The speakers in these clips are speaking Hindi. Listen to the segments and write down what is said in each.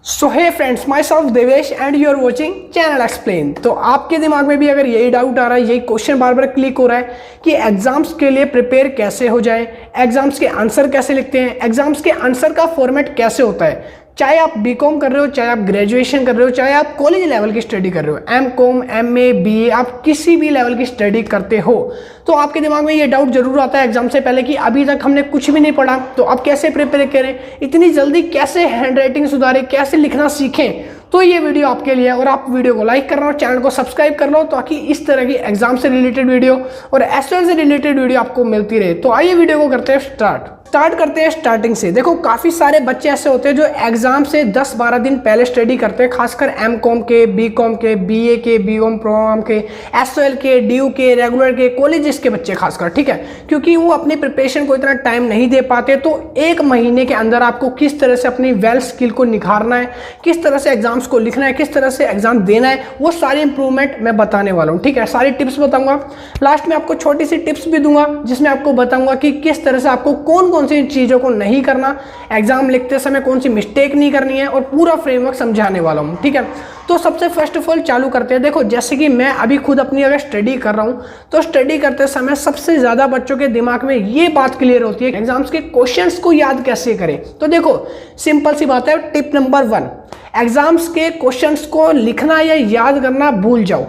So hey friends, myself Devesh and you are watching channel explain. तो आपके दिमाग में भी अगर यही डाउट आ रहा है, यही क्वेश्चन बार बार क्लिक हो रहा है कि एग्जाम्स के लिए प्रिपेयर कैसे हो जाए, एग्जाम्स के आंसर कैसे लिखते हैं, एग्जाम्स के आंसर का फॉर्मेट कैसे होता है, चाहे आप बीकॉम कर रहे हो, चाहे आप ग्रेजुएशन कर रहे हो, चाहे आप कॉलेज लेवल की स्टडी कर रहे हो, एमकॉम, एमए, बीए, आप किसी भी लेवल की स्टडी करते हो तो आपके दिमाग में ये डाउट जरूर आता है एग्जाम से पहले कि अभी तक हमने कुछ भी नहीं पढ़ा, तो अब कैसे प्रिपेयर करें, इतनी जल्दी कैसे हैंड राइटिंग सुधारें, कैसे लिखना सीखें। तो ये वीडियो आपके लिए है और आप वीडियो को लाइक कर लो, चैनल को सब्सक्राइब कर लो ताकि इस तरह की एग्जाम से रिलेटेड वीडियो और एसएल से रिलेटेड वीडियो आपको मिलती रहे। तो आइए वीडियो को करते हैं स्टार्ट करते हैं स्टार्टिंग से। देखो, काफ़ी सारे बच्चे ऐसे होते हैं जो एग्जाम से 10-12 दिन पहले स्टडी करते हैं, खासकर एमकॉम के, बीकॉम के, बीए के, बीकॉम प्रोग्राम के, एसएल के, ड्यू के, रेगुलर के, कॉलेजेस के बच्चे खासकर, ठीक है, क्योंकि वो अपनी प्रिपरेशन को इतना टाइम नहीं दे पाते। तो एक महीने के अंदर आपको किस तरह से अपनी वेल स्किल को निखारना है, किस तरह से एग्जाम्स को लिखना है, किस तरह से एग्जाम देना है, वो सारी इंप्रूवमेंट मैं बताने वाला हूँ। ठीक है, सारी टिप्स बताऊंगा, लास्ट में आपको छोटी सी टिप्स भी दूंगा जिसमें आपको बताऊंगा कि किस तरह से आपको कौन कौन सी चीज़ों को नहीं करना, एग्जाम लिखते समय कौन सी मिस्टेक नहीं करनी है, और पूरा फ्रेमवर्क समझाने वाला हूँ। ठीक है, तो सबसे फर्स्ट ऑफ ऑल चालू करते हैं। देखो, जैसे कि मैं अभी खुद अपनी अगर स्टडी कर रहा हूँ तो स्टडी करते समय सबसे ज़्यादा बच्चों के दिमाग में ये बात क्लियर होती है कि एग्जाम्स के क्वेश्चंस को याद कैसे करें। तो देखो, सिंपल सी बात है, टिप नंबर 1, एग्जाम्स के क्वेश्चंस को लिखना या याद करना भूल जाओ।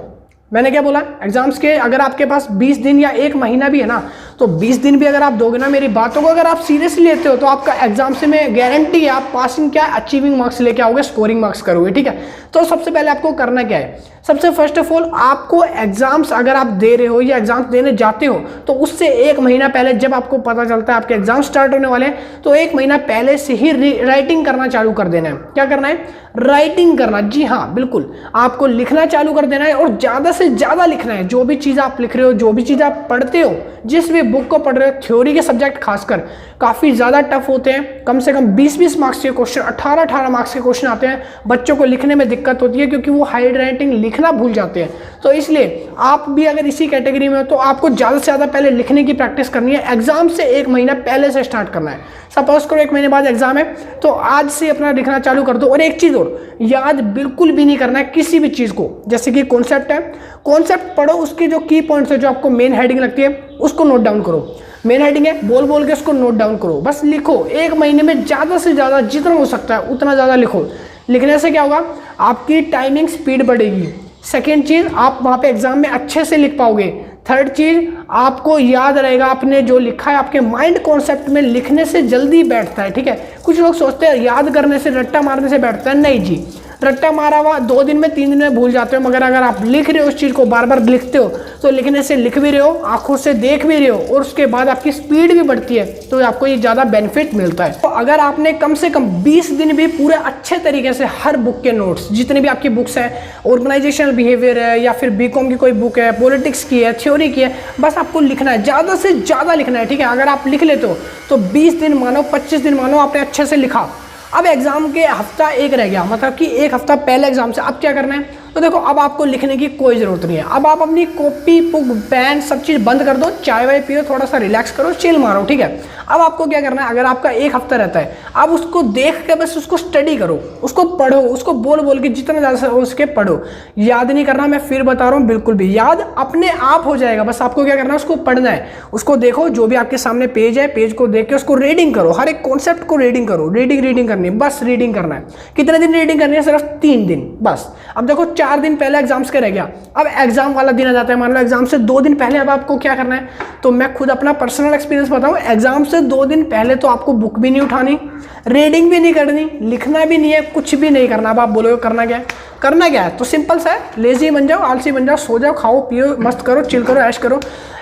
मैंने क्या बोला, एग्जाम्स के अगर आपके पास 20 दिन या 1 महीना भी है ना, तो 20 दिन भी अगर आप दोगे ना, मेरी बातों को अगर आप सीरियसली लेते हो तो आपका एग्जाम से मैं गारंटी है आप पासिंग क्या अचीविंग मार्क्स लेके आओगे, स्कोरिंग मार्क्स करोगे। ठीक है, तो सबसे पहले आपको करना क्या है, सबसे फर्स्ट ऑफ ऑल आपको एग्जाम्स अगर आप दे रहे हो या एग्जाम्स देने जाते हो तो उससे 1 महीना पहले, जब आपको पता चलता है आपके एग्जाम स्टार्ट होने वाले हैं, तो 1 महीना पहले से ही राइटिंग करना चालू कर देना है। क्या करना है, राइटिंग करना। जी हाँ, बिल्कुल, आपको लिखना चालू कर देना है और ज़्यादा से ज़्यादा लिखना है। जो भी चीज़ आप लिख रहे हो, जो भी चीज़ आप पढ़ते हो, जिस भी बुक को पढ़ रहे हो, थ्योरी के सब्जेक्ट खासकर काफ़ी ज़्यादा टफ होते हैं, कम से कम 20-20 मार्क्स के क्वेश्चन, 18-18 मार्क्स के क्वेश्चन आते हैं, बच्चों को लिखने में दिक्कत होती है क्योंकि वो हैंड राइटिंग लिखना भूल जाते हैं। तो इसलिए आप भी अगर इसी कैटेगरी में हो तो आपको ज़्यादा से ज़्यादा पहले लिखने की प्रैक्टिस करनी है। एग्जाम से 1 महीना पहले से स्टार्ट करना है। सपोज करो 1 महीने बाद एग्जाम है तो आज से अपना लिखना चालू कर दो। और एक चीज़ और, याद बिल्कुल भी नहीं करना है किसी भी चीज़ को। जैसे कि कॉन्सेप्ट है, कॉन्सेप्ट पढ़ो, उसके जो की पॉइंट्स है, जो आपको मेन हेडिंग लगती है, उसको नोट डाउन करो। मेन हेडिंग है, बोल बोल के उसको नोट डाउन करो, बस लिखो। 1 महीने में ज़्यादा से ज़्यादा जितना हो सकता है उतना ज़्यादा लिखो। लिखने से क्या होगा, आपकी टाइमिंग स्पीड बढ़ेगी। सेकेंड चीज़, आप वहाँ पे एग्जाम में अच्छे से लिख पाओगे। थर्ड चीज़, आपको याद रहेगा आपने जो लिखा है, आपके माइंड कॉन्सेप्ट में लिखने से जल्दी बैठता है। ठीक है, कुछ लोग सोचते हैं याद करने से, रट्टा मारने से बैठता है। नहीं जी, रट्टा मारा हुआ 2 दिन में, 3 दिन में भूल जाते हो, मगर अगर आप लिख रहे हो, उस चीज़ को बार बार लिखते हो, तो लिखने से लिख भी रहे हो, आंखों से देख भी रहे हो, और उसके बाद आपकी स्पीड भी बढ़ती है, तो आपको ये ज़्यादा बेनिफिट मिलता है। तो अगर आपने कम से कम 20 दिन भी पूरे अच्छे तरीके से हर बुक के नोट्स, जितनी भी आपकी बुक्स हैं, ऑर्गेनाइजेशनल बिहेवियर है या फिर बीकॉम की कोई बुक है, पॉलिटिक्स की है, थ्योरी की है, बस आपको लिखना है, ज़्यादा से ज़्यादा लिखना है। ठीक है, अगर आप लिख लेते हो तो 20 दिन मानो, 25 दिन मानो, आपने अच्छे से लिखा। अब एग्जाम के हफ्ता 1 रह गया, मतलब कि 1 हफ्ता पहले एग्जाम से, अब क्या करना है, तो देखो, अब आपको लिखने की कोई ज़रूरत नहीं है। अब आप अपनी कॉपी, बुक, पेन सब चीज़ बंद कर दो, चाय वाय पियो, थोड़ा सा रिलैक्स करो, चिल मारो। ठीक है, अब आपको क्या करना है, अगर आपका 1 हफ्ता रहता है, अब उसको देख के बस उसको स्टडी करो, उसको पढ़ो, उसको बोल बोल के जितना ज़्यादा हो सके पढ़ो। याद नहीं करना, मैं फिर बता रहा हूँ, बिल्कुल भी, याद अपने आप हो जाएगा। बस आपको क्या करना है, उसको पढ़ना है, उसको देखो, जो भी आपके सामने पेज है, पेज को देख के उसको रीडिंग करो, हर एक कॉन्सेप्ट को रीडिंग करो। रीडिंग करनी है, बस रीडिंग करना है। कितने दिन रीडिंग करनी है, सिर्फ 3 दिन बस। अब देखो, 4 दिन पहले एग्जाम्स के रह गया, अब एग्जाम वाला दिन आ जाता है, मान लो एग्जाम से 2 दिन पहले। अब आपको क्या करना है, तो मैं खुद अपना पर्सनल एक्सपीरियंस बताऊं, एग्जाम से 2 दिन पहले तो आपको बुक भी नहीं उठानी, रीडिंग भी नहीं करनी, लिखना भी नहीं है, कुछ भी नहीं करना। अब आप बोलोगे करना क्या है, करना क्या है, तो सिंपल सा है, लेजी बन जाओ, आलसी बन जाओ, सो जाओ, खाओ पियो, मस्त करो, चिल करो, ऐश करो।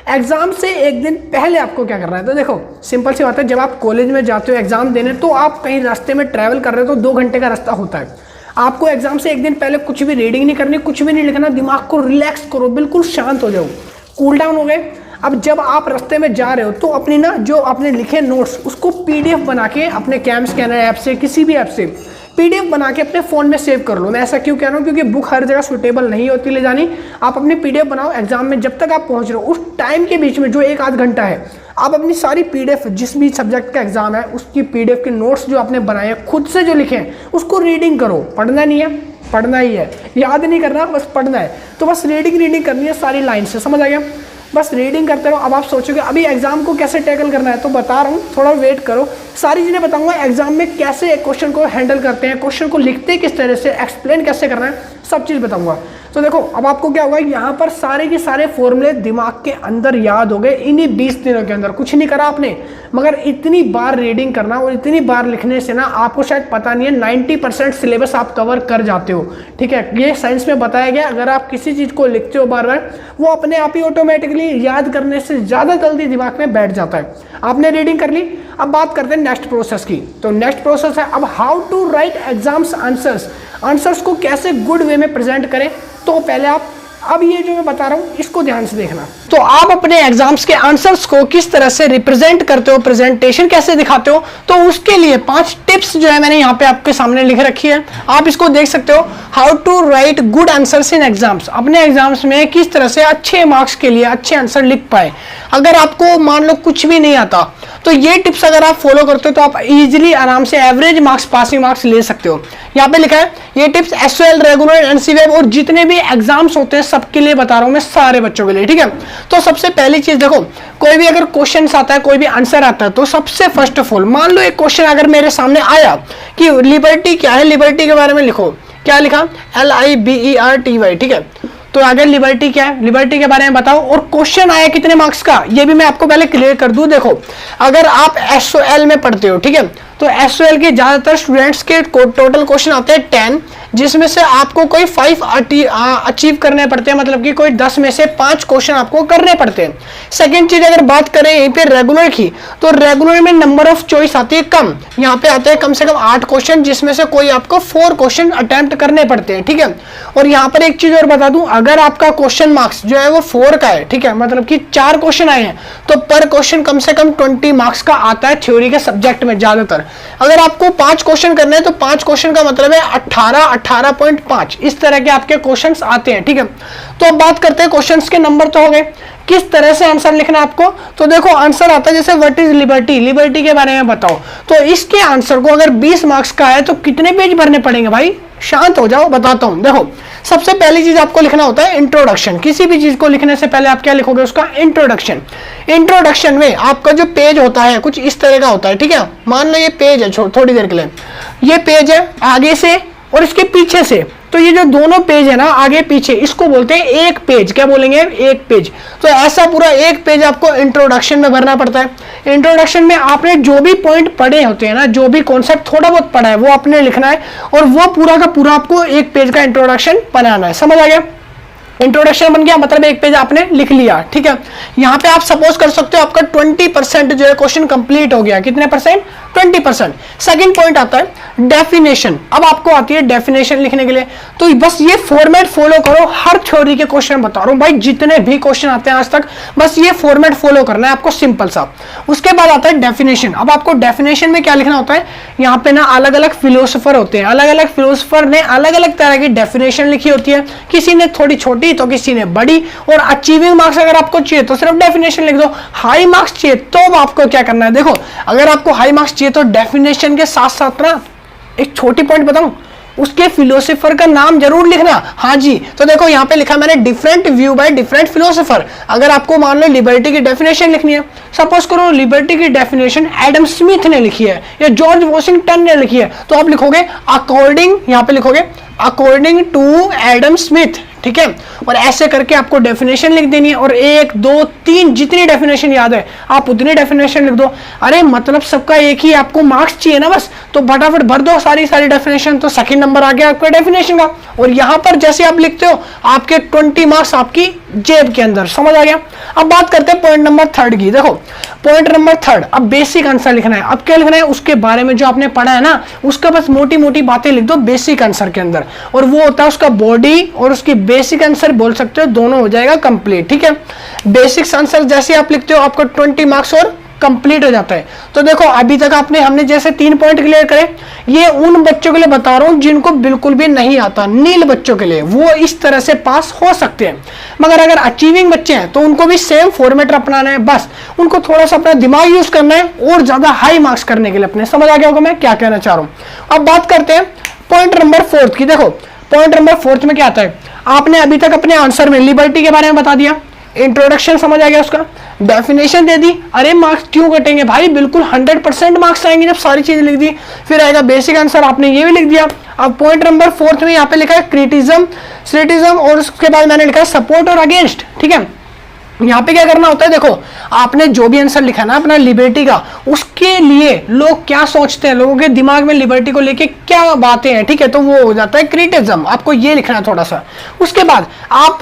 एग्जाम से 1 दिन पहले आपको क्या करना है, तो देखो, सिंपल सी बात है, जब आप कॉलेज में जाते हो एग्जाम देने, तो आप कहीं रास्ते में ट्रैवल कर रहे हो तो 2 घंटे का रास्ता होता है। आपको एग्जाम से 1 दिन पहले कुछ भी रीडिंग नहीं करनी, कुछ भी नहीं लिखना, दिमाग को रिलैक्स करो, बिल्कुल शांत हो जाओ, कूल डाउन हो गए। अब जब आप रास्ते में जा रहे हो तो अपनी ना, जो आपने लिखे नोट्स, उसको PDF बना के अपने कैम स्कैनर ऐप से, किसी भी ऐप से PDF बना के अपने फ़ोन में सेव कर लो। मैं ऐसा क्यों कह रहा हूँ, क्योंकि बुक हर जगह सुटेबल नहीं होती ले जानी। आप अपनी PDF बनाओ, एग्जाम में जब तक आप पहुँच रहे हो उस टाइम के बीच में जो 1 आध घंटा है, आप अपनी सारी पीडीएफ, जिस भी सब्जेक्ट का एग्जाम है उसकी पीडीएफ के नोट्स जो आपने बनाए हैं खुद से जो लिखे हैं उसको रीडिंग करो। पढ़ना नहीं है, पढ़ना ही है, याद नहीं करना, बस पढ़ना है। तो बस रीडिंग करनी है सारी लाइन से, समझ आ गया? बस रीडिंग करते रहो। अब आप सोचोगे अभी एग्जाम को कैसे टैकल करना है, तो बता रहा हूँ, थोड़ा वेट करो, सारी चीज़ें बताऊंगा। एग्जाम में कैसे एक क्वेश्चन को हैंडल करते हैं, क्वेश्चन को लिखते किस तरह से, एक्सप्लेन कैसे करना है, सब चीज़ बताऊंगा। तो देखो अब आपको क्या होगा, यहाँ पर सारे के सारे फॉर्मूले दिमाग के अंदर याद हो गए इन्हीं 20 दिनों के अंदर। कुछ नहीं करा आपने, मगर इतनी बार रीडिंग करना और इतनी बार लिखने से ना आपको शायद पता नहीं है 90% सिलेबस आप कवर कर जाते हो। ठीक है, ये साइंस में बताया गया, अगर आप किसी चीज़ को लिखते हो बार बार वो अपने आप ही ऑटोमेटिकली याद करने से ज़्यादा जल्दी दिमाग में बैठ जाता है। आपने रीडिंग कर ली, अब बात करते हैं नेक्स्ट प्रोसेस की। तो नेक्स्ट प्रोसेस है अब how to write exams answers. Answers को कैसे गुड वे में प्रेजेंट करें। तो पहले आप अब ये जो मैं बता रहा हूँ इसको ध्यान से देखना। तो आप अपने एग्जाम्स के आंसर्स को किस तरह से रिप्रेजेंट करते हो, प्रेजेंटेशन कैसे दिखाते हो, तो उसके लिए 5 टिप्स जो है मैंने यहाँ पे आपके सामने लिख रखी है, आप इसको देख सकते हो। How to write good answers in exams, अपने एग्जाम्स में किस तरह से अच्छे मार्क्स के लिए अच्छे आंसर लिख पाए। अगर आपको मान लो कुछ भी नहीं आता तो ये टिप्स अगर आप फॉलो करते हो तो आप इजीली आराम से एवरेज मार्क्स, पासिंग मार्क्स ले सकते हो। यहाँ पे लिखा है ये टिप्स एसओएल, रेगुलर, एनसीवेब और जितने भी एग्जाम्स होते हैं सबके लिए बता रहा हूं मैं, सारे बच्चों के लिए। ठीक है, तो सबसे पहली चीज देखो, कोई भी अगर क्वेश्चन आता है, कोई भी आंसर आता है, तो सबसे फर्स्ट ऑफ ऑल मान लो एक क्वेश्चन अगर मेरे सामने आया कि लिबर्टी क्या है, लिबर्टी के बारे में लिखो। क्या लिखा? LIBERTY। ठीक है, तो आगे लिबर्टी क्या है, लिबर्टी के बारे में बताओ। और क्वेश्चन आया कितने मार्क्स का, ये भी मैं आपको पहले क्लियर कर दूं। देखो अगर आप एसओएल में पढ़ते हो, ठीक है, तो एसओएल के ज्यादातर स्टूडेंट्स के टोटल क्वेश्चन आते हैं 10, जिसमें से आपको कोई 5 अचीव करने पड़ते हैं, मतलब कि कोई 10 में से 5 क्वेश्चन आपको करने पड़ते हैं। सेकंड चीज अगर बात करें यहीं पे रेगुलर की, तो रेगुलर में नंबर ऑफ चॉइस आती है कम, यहाँ पे आते हैं कम से कम 8 क्वेश्चन, जिसमें से कोई आपको 4 क्वेश्चन अटेम्प्ट करने पड़ते हैं। ठीक है, और यहाँ पर एक चीज और बता दूं, अगर आपका क्वेश्चन मार्क्स जो है वो 4 का है, ठीक है, मतलब कि 4 क्वेश्चन आए हैं, तो पर क्वेश्चन कम से कम 20 मार्क्स का आता है थ्योरी के सब्जेक्ट में ज्यादातर। अगर आपको 5 क्वेश्चन करने हैं तो 5 क्वेश्चन का मतलब है 18.5 इस तरह के आपके क्वेश्चंस आते हैं। ठीक है, तो अब बात करते हैं क्वेश्चंस के नंबर तो हो गए, किस तरह से आंसर लिखना है आपको। तो देखो आंसर आता है जैसे व्हाट इज लिबर्टी, लिबर्टी के बारे में बताओ। तो इसके आंसर को अगर 20 मार्क्स का है तो कितने पेज भरने पड़ेंगे भाई, शांत हो जाओ, बताता हूं। देखो सबसे पहली चीज आपको लिखना होता है इंट्रोडक्शन। किसी भी चीज को लिखने से पहले आप क्या लिखोगे, उसका इंट्रोडक्शन। इंट्रोडक्शन में आपका जो पेज होता है कुछ इस तरह का होता है। ठीक है, मान लो ये पेज है, थोड़ी देर के लिए ये पेज है आगे से और इसके पीछे से, तो ये जो दोनों पेज है ना आगे पीछे, इसको बोलते हैं एक पेज। क्या बोलेंगे, एक पेज। तो ऐसा पूरा एक पेज आपको इंट्रोडक्शन में भरना पड़ता है। इंट्रोडक्शन में आपने जो भी पॉइंट पढ़े होते हैं ना, जो भी कॉन्सेप्ट थोड़ा बहुत पढ़ा है वो आपने लिखना है, और वो पूरा का पूरा आपको एक पेज का इंट्रोडक्शन बनाना है। समझ आ गया? इंट्रोडक्शन बन गया, मतलब एक पेज आपने लिख लिया। ठीक है, यहाँ पे आप सपोज कर सकते हो आपका 20% जो है क्वेश्चन कंप्लीट हो गया। कितने परसेंट? 20%। सेकंड पॉइंट आता है डेफिनेशन। अब आपको आती है डेफिनेशन लिखने के लिए, तो बस ये फॉर्मेट फॉलो करो। हर थ्योरी के क्वेश्चन बता रहा हूं भाई, जितने भी क्वेश्चन आते हैं आज तक, बस ये फॉर्मेट फॉलो करना है आपको, सिंपल सा। उसके बाद आता है डेफिनेशन। अब आपको डेफिनेशन में क्या लिखना होता है, यहाँ पे ना अलग अलग फिलोसोफर होते हैं, अलग अलग फिलोसोफर ने अलग अलग तरह की डेफिनेशन लिखी होती है। किसी ने थोड़ी छोटी तो किसी ने बड़ी। और अचीविंग मार्क्स अगर आपको चाहिए तो सिर्फ डेफिनेशन लिख दो। हाई मार्क्स चाहिए तो आपको क्या करना है, देखो अगर आपको हाई मार्क्स चाहिए तो डेफिनेशन के साथ साथ ना एक छोटी पॉइंट बताऊं, उसके फिलोसोफर का नाम जरूर लिखना। हाँ जी, तो देखो यहाँ पे लिखा मैंने different view by different philosopher. अगर आपको मान लो लिबर्टी की डेफिनेशन लिखनी है, सपोज करो लिबर्टी की डेफिनेशन एडम स्मिथ ने लिखी है या जॉर्ज वॉशिंगटन ने लिखी है, तो आप लिखोगे अकॉर्डिंग, यहाँ पे लिखोगे अकॉर्डिंग टू एडम स्मिथ। ठीक है, और ऐसे करके आपको डेफिनेशन लिख देनी है, और 1 2 3 जितनी डेफिनेशन याद है आप उतनी डेफिनेशन लिख दो। अरे मतलब सबका एक ही, आपको मार्क्स चाहिए ना बस, तो फटाफट भर दो सारी डेफिनेशन, तो सेकंड नंबर आ गया आपका डेफिनेशन का। और यहां पर जैसे आप लिखते हो आपके 20 मार्क्स आपकी जेब के अंदर। समझ आ गया? अब बात करते हैं पॉइंट नंबर 3 की। देखो पॉइंट नंबर 3, अब बेसिक आंसर लिखना है। अब क्या लिखना है, उसके बारे में जो आपने पढ़ा है ना उसका बस मोटी मोटी बातें लिख दो बेसिक आंसर के अंदर, और वो होता है उसका बॉडी और उसकी बेसिक आंसर बोल सकते हो, दोनों हो जाएगा कंप्लीट। ठीक है, बेसिक्स आंसर जैसे आप लिखते हो आपको 20 मार्क्स और कंप्लीट हो जाता है। तो देखो अभी तक हमने जैसे 3 पॉइंट क्लियर करे, ये उन बच्चों के लिए बता रहा हूं जिनको बिल्कुल भी नहीं आता, नील बच्चों के लिए, वो इस तरह से पास हो सकते हैं। मगर अगर अचीविंग बच्चे हैं तो उनको भी सेम फॉर्मेट अपनाना है, बस उनको थोड़ा सा अपना दिमाग यूज करना है और ज्यादा हाई मार्क्स करने के लिए अपने। समझ आ गया होगा मैं क्या कहना चाह रहा हूं। अब बात करते हैं पॉइंट नंबर 4 की। देखो पॉइंट नंबर 4 में क्या आता है, आपने अभी तक अपने आंसर में लिबर्टी के बारे में बता दिया, इंट्रोडक्शन समझ आ गया, उसका डेफिनेशन दे दी। अरे मार्क्स क्यों कटेंगे भाई, बिल्कुल 100% मार्क्स आएंगे जब सारी चीजें लिख दी। फिर आएगा बेसिक आंसर, आपने ये भी लिख दिया। अब पॉइंट नंबर 4 में यहाँ पे लिखा है क्रिटिज्म और उसके बाद मैंने लिखा है सपोर्ट और अगेंस्ट। ठीक है, यहाँ पे क्या करना होता है, देखो आपने जो भी आंसर लिखा ना अपना लिबर्टी का, उसके लिए लोग क्या सोचते हैं, लोगों के दिमाग में लिबर्टी को लेके क्या बातें हैं, ठीक है, तो वो हो जाता है क्रिटिज्म। आपको ये लिखना है थोड़ा सा। उसके बाद आप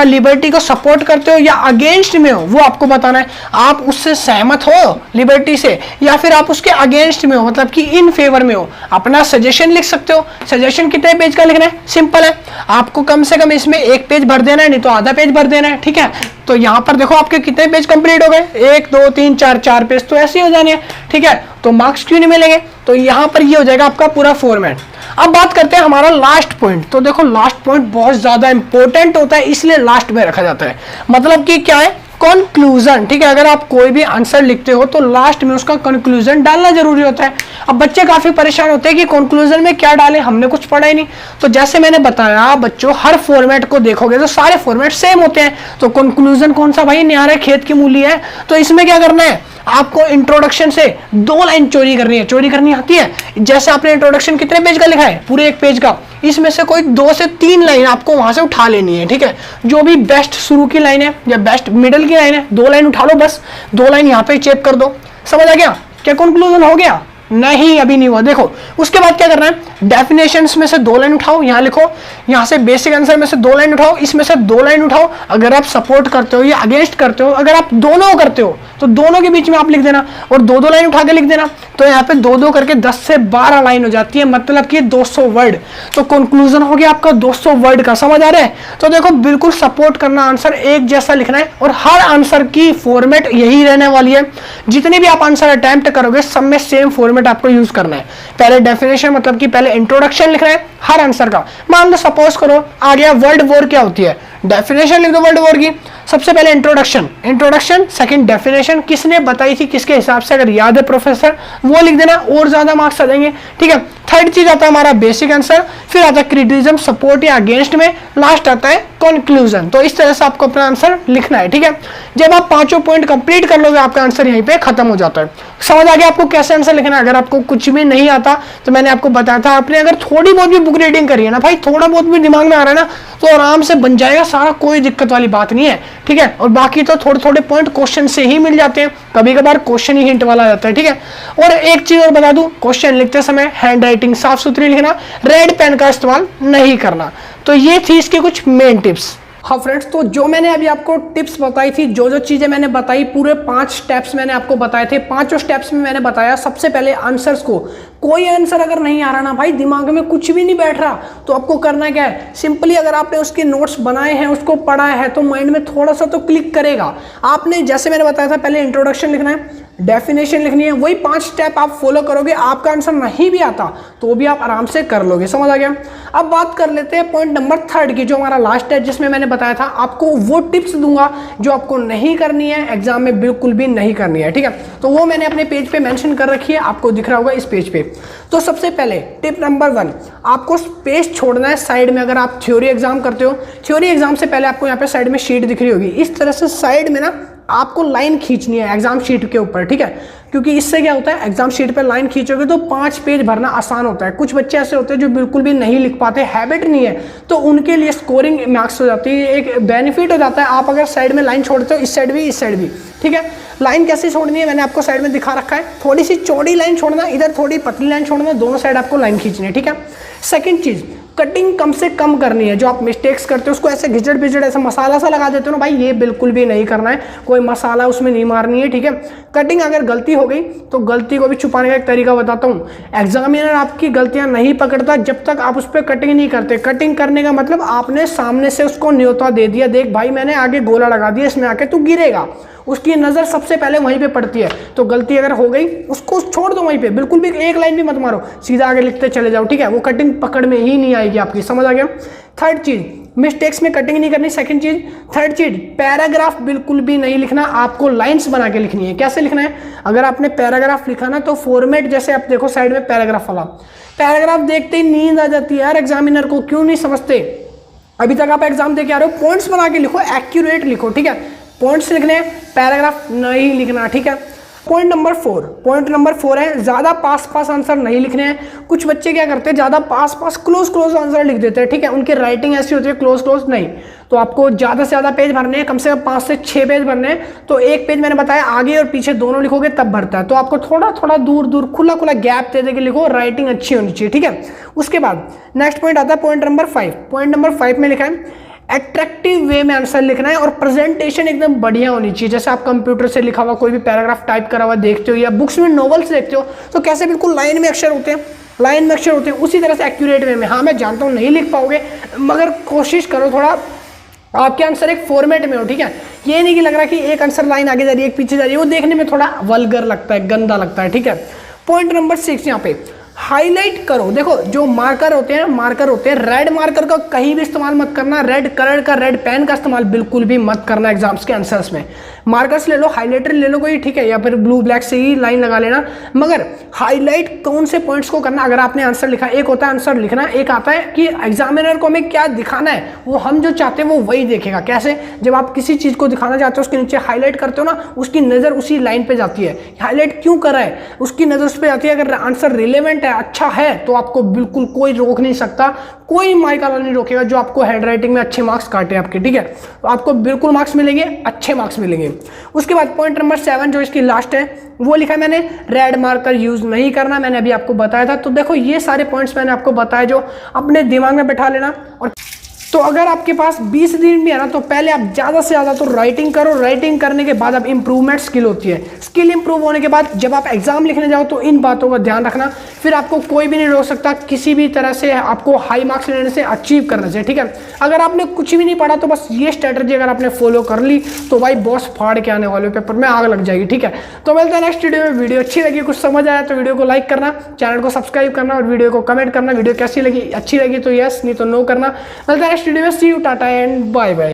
लिबर्टी को सपोर्ट करते हो या अगेंस्ट में हो, वो आपको बताना है। आप उससे सहमत हो लिबर्टी से या फिर आप उसके अगेंस्ट में हो, मतलब कि इन फेवर में हो। अपना सजेशन लिख सकते हो। सजेशन कितने पेज का लिखना है, सिंपल है, आपको कम से कम इसमें 1 पेज भर देना है, नहीं तो आधा पेज भर देना है। ठीक है, तो यहां पर देखो आपके कितने पेज कंप्लीट हो गए, 1 2 3 4 पेज तो ऐसे ही हो जाने हैं। ठीक है, तो मार्क्स क्यों नहीं मिलेंगे, तो यहां पर ये हो जाएगा आपका पूरा फॉर्मेट। अब बात करते हैं हमारा लास्ट पॉइंट। तो देखो लास्ट पॉइंट बहुत ज्यादा इंपॉर्टेंट होता है, इसलिए लास्ट में रखा जाता है। मतलब कि क्या है, कंक्लूजन। ठीक है, अगर आप कोई भी आंसर लिखते हो तो लास्ट में उसका कंक्लूजन डालना जरूरी होता है। अब बच्चे काफी परेशान होते हैं कि कंक्लूजन में क्या डालें, हमने कुछ पढ़ा ही नहीं। तो जैसे मैंने बताया बच्चों, हर फॉर्मेट को देखोगे तो सारे फॉर्मेट सेम होते हैं। तो कंक्लूजन कौन सा भाई, न्यारा खेत की मूली है। तो इसमें क्या करना है, आपको इंट्रोडक्शन से 2 लाइन चोरी करनी है। चोरी करनी आती है, जैसे आपने इंट्रोडक्शन कितने पेज का लिखा है, पूरे 1 पेज का, इसमें से कोई 2 से 3 लाइन आपको वहां से उठा लेनी है। ठीक है, जो भी बेस्ट शुरू की लाइन है या बेस्ट मिडल की लाइन है, 2 लाइन उठा लो, बस 2 लाइन यहाँ पे चेप कर दो। समझ आ गया, क्या कंक्लूजन हो गया, नहीं अभी नहीं हुआ। देखो उसके बाद क्या करना है, डेफिनेशंस में से 2 लाइन उठाओ, यहाँ लिखो, यहाँ से बेसिक आंसर में से 2 लाइन उठाओ, इसमें से 2 लाइन उठाओ। अगर आप सपोर्ट करते हो या अगेंस्ट करते हो, अगर आप दोनों करते हो तो दोनों के बीच में आप लिख देना और 2-2 लाइन उठा के लिख देना। तो यहाँ पे 2-2 करके 10 से 12 लाइन हो जाती है, मतलब कि 200 वर्ड। तो कंक्लूजन हो गया आपका 200 वर्ड का। समझ आ रहा है, तो देखो बिल्कुल सपोर्ट करना, आंसर एक जैसा लिखना है और हर आंसर की फॉर्मेट यही रहने वाली है। जितने भी आप आंसर अटेम्प्ट करोगे सब में सेम फॉर्मेट आपको यूज करना है। पहले डेफिनेशन, मतलब कि पहले इंट्रोडक्शन लिखना है हर आंसर का। मान लो सपोज करो आ गया वर्ल्ड वॉर क्या होती है, डेफिनेशन लिख दो वर्ल्ड वॉर की। सबसे पहले इंट्रोडक्शन, सेकंड डेफिनेशन, किसने बताई थी, किसके हिसाब से, अगर याद है प्रोफेसर, वो लिख देना और ज्यादा मार्क्स आ जाएंगे। ठीक है, थर्ड चीज आता है हमारा बेसिक आंसर, फिर आता है क्रिटिसिज्म, सपोर्ट या अगेंस्ट में, लास्ट आता है कंक्लूजन। तो इस तरह से आपको अपना आंसर लिखना है। ठीक है, जब आप 5 पॉइंट कंप्लीट कर लोगे आपका आंसर यहीं पे खत्म हो जाता है। समझ आ गया आपको कैसे आंसर लिखना है। अगर आपको कुछ भी नहीं आता तो मैंने आपको बताया था, आपने अगर थोड़ी बहुत भी बुक रीडिंग करी है ना भाई, थोड़ा बहुत भी दिमाग में आ रहा है ना, तो आराम से बन जाएगा सारा, कोई दिक्कत वाली बात नहीं है। ठीक है, और बाकी तो थोड़े थोड़े पॉइंट क्वेश्चन से ही मिल जाते हैं, कभी कभार क्वेश्चन ही हिंट वाला आ जाता है। ठीक है, और एक चीज और बता दूं, क्वेश्चन लिखते समय हैंड राइटिंग साफ सुथरी लिखना, रेड पेन का इस्तेमाल नहीं करना। तो ये थी इसकी कुछ मेन टिप्स। हाँ फ्रेंड्स, तो जो मैंने अभी आपको टिप्स बताई थी, जो चीज़ें मैंने बताई, पूरे 5 स्टेप्स मैंने आपको बताए थे। 5 स्टेप्स में मैंने बताया सबसे पहले आंसर्स को, कोई आंसर अगर नहीं आ रहा ना भाई, दिमाग में कुछ भी नहीं बैठ रहा, तो आपको करना क्या है, सिंपली अगर आपने उसके नोट्स बनाए हैं, उसको पढ़ा है, तो माइंड में थोड़ा सा तो क्लिक करेगा। आपने जैसे मैंने बताया था, पहले इंट्रोडक्शन लिखना है, डेफिनेशन लिखनी है, वही 5 स्टेप आप फॉलो करोगे, आपका आंसर नहीं भी आता तो भी आप आराम से कर लोगे। समझ आ गया। अब बात कर लेते हैं पॉइंट नंबर 3 की, जो हमारा लास्ट है, जिसमें मैंने बताया था आपको वो टिप्स दूंगा जो आपको नहीं करनी है, एग्जाम में बिल्कुल भी नहीं करनी है। ठीक है, तो वो मैंने अपने पेज पे मेंशन कर रखी है, आपको दिख रहा होगा इस पेज पे। तो सबसे पहले टिप नंबर 1, आपको स्पेस छोड़ना है साइड में। अगर आप थ्योरी एग्जाम करते हो, थ्योरी एग्जाम से पहले आपको यहाँ पे साइड में शीट दिख रही होगी, इस तरह से साइड में ना आपको लाइन खींचनी है एग्जाम शीट के ऊपर। ठीक है, क्योंकि इससे क्या होता है, एग्जाम शीट पे लाइन खींचोगे तो 5 पेज भरना आसान होता है। कुछ बच्चे ऐसे होते हैं जो बिल्कुल भी नहीं लिख पाते, हैबिट नहीं है, तो उनके लिए स्कोरिंग मार्क्स हो जाती है, एक बेनिफिट हो जाता है आप अगर साइड में लाइन छोड़ते हो, इस साइड भी इस साइड भी। ठीक है, लाइन कैसे छोड़नी है मैंने आपको साइड में दिखा रखा है, थोड़ी सी चौड़ी लाइन छोड़ना, इधर थोड़ी पतली लाइन छोड़ना, दोनों साइड आपको लाइन खींचनी है। ठीक है, सेकंड चीज, कटिंग कम से कम करनी है। जो आप मिस्टेक्स करते हो उसको ऐसे घिचड़ पिचड़ ऐसा मसाला सा लगा देते हो ना भाई, ये बिल्कुल भी नहीं करना है, कोई मसाला उसमें नहीं मारनी है। ठीक है, कटिंग अगर गलती हो गई तो गलती को भी छुपाने का एक तरीका बताता हूँ। एग्जामिनर आपकी गलतियां नहीं पकड़ता जब तक आप उस पर कटिंग नहीं करते। कटिंग करने का मतलब आपने सामने से उसको न्योता दे दिया, देख भाई मैंने आगे गोला लगा दिया, इसमें आके तू गिरेगा, उसकी नज़र सबसे पहले वहीं पे पड़ती है। तो गलती अगर हो गई उसको छोड़ दो वहीं पे, बिल्कुल भी एक लाइन भी मत मारो, सीधा आगे लिखते चले जाओ, ठीक है। वो कटिंग पकड़ में ही नहीं आएगी आपकी, समझ आ गया। थर्ड चीज़, मिस्टेक्स में कटिंग नहीं करनी। सेकंड चीज़, थर्ड चीज़, पैराग्राफ बिल्कुल भी नहीं लिखना, आपको लाइंस बना के लिखनी है। कैसे लिखना है, अगर आपने पैराग्राफ लिखा ना तो फॉर्मेट जैसे आप देखो साइड में पैराग्राफ वाला, पैराग्राफ देखते ही नींद आ जाती है यार एग्जामिनर को, क्यों नहीं समझते। अभी तक आप एग्जाम दे के आ रहे हो, पॉइंट्स बना के लिखो, एक्यूरेट लिखो, ठीक है। पॉइंट्स लिखने हैं, पैराग्राफ नहीं लिखना, ठीक है। पॉइंट नंबर 4 है, ज़्यादा पास आंसर नहीं लिखने हैं। कुछ बच्चे क्या करते हैं, ज़्यादा पास क्लोज आंसर लिख देते हैं, ठीक है। उनकी राइटिंग ऐसी होती है क्लोज नहीं। तो आपको ज़्यादा से ज़्यादा पेज भरने हैं, कम से कम 5 से 6 पेज भरने हैं। तो एक पेज मैंने बताया आगे और पीछे दोनों लिखोगे तब भरता है। तो आपको थोड़ा दूर खुला गैप दे के लिखो, राइटिंग अच्छी होनी चाहिए, ठीक है। उसके बाद नेक्स्ट पॉइंट आता है पॉइंट नंबर 5। पॉइंट नंबर 5 में लिखा है अट्रैक्टिव वे में आंसर लिखना है और प्रेजेंटेशन एकदम बढ़िया होनी चाहिए। जैसे आप कंप्यूटर से लिखा हुआ कोई भी पैराग्राफ टाइप करा हुआ देखते हो या बुक्स में नॉवेल्स देखते हो तो कैसे बिल्कुल लाइन में अक्षर होते हैं, उसी तरह से एक्यूरेट वे में। हाँ मैं जानता हूँ नहीं लिख पाओगे, मगर कोशिश करो थोड़ा आपके आंसर एक फॉर्मेट में हो, ठीक है। ये नहीं कि लग रहा कि एक आंसर लाइन आगे जा रही है एक पीछे जा रही है, वो देखने में थोड़ा वल्गर लगता है, गंदा लगता है, ठीक है। पॉइंट नंबर 6 यहाँ पे हाईलाइट करो। देखो जो मार्कर होते हैं रेड मार्कर का कहीं भी इस्तेमाल मत करना, रेड कलर का रेड पेन का इस्तेमाल बिल्कुल भी मत करना एग्जाम्स के आंसर्स में। मार्कर्स ले लो, हाईलाइटर ले लो कोई, ठीक है, या फिर ब्लू ब्लैक से ही लाइन लगा लेना। मगर हाईलाइट कौन से पॉइंट्स को करना, अगर आपने आंसर लिखा, एक होता है आंसर लिखना, एक आता है कि एग्जामिनर को हमें क्या दिखाना है, वो हम जो चाहते हैं वो वही देखेगा। कैसे, जब आप किसी चीज़ को दिखाना चाहते हो उसके नीचे हाईलाइट करते हो ना, उसकी नज़र उसी लाइन पर जाती है। हाईलाइट क्यों करा है, उसकी नज़र उस पर जाती है। अगर आंसर रिलेवेंट है, अच्छा है, तो आपको बिल्कुल कोई रोक नहीं सकता, कोई माइक वाला नहीं रोकेगा जो आपको हैंडराइटिंग में अच्छे मार्क्स काटे आपके, ठीक है। तो आपको बिल्कुल मार्क्स मिलेंगे, अच्छे मार्क्स मिलेंगे। उसके बाद पॉइंट नंबर 7 जो इसकी लास्ट है वो लिखा है मैंने, रेड मार्कर यूज नहीं करना, मैंने अभी आपको बताया था। तो देखो ये सारे पॉइंट्स मैंने आपको बताया जो अपने दिमाग में बैठा लेना। और तो अगर आपके पास 20 दिन भी है ना, तो पहले आप ज़्यादा से ज़्यादा तो राइटिंग करो। राइटिंग करने के बाद अब इंप्रूवमेंट स्किल होती है। स्किल इंप्रूव होने के बाद जब आप एग्जाम लिखने जाओ तो इन बातों का ध्यान रखना, फिर आपको कोई भी नहीं रोक सकता किसी भी तरह से आपको हाई मार्क्स लेने से, अचीव करने से, ठीक है। अगर आपने कुछ भी नहीं पढ़ा तो बस ये स्ट्रेटजी अगर आपने फॉलो कर ली तो भाई बॉस फाड़ के आने वाले पेपर में आग लग जाएगी, ठीक है। तो मिलते हैं नेक्स्ट वीडियो में। वीडियो अच्छी लगी, कुछ समझ आया तो वीडियो को लाइक करना, चैनल को सब्सक्राइब करना और वीडियो को कमेंट करना। वीडियो कैसी लगी, अच्छी लगी तो यस, नहीं तो नो करना। मिलते हैं नेक्स्ट वीडियो में। See you, tata and bye bye.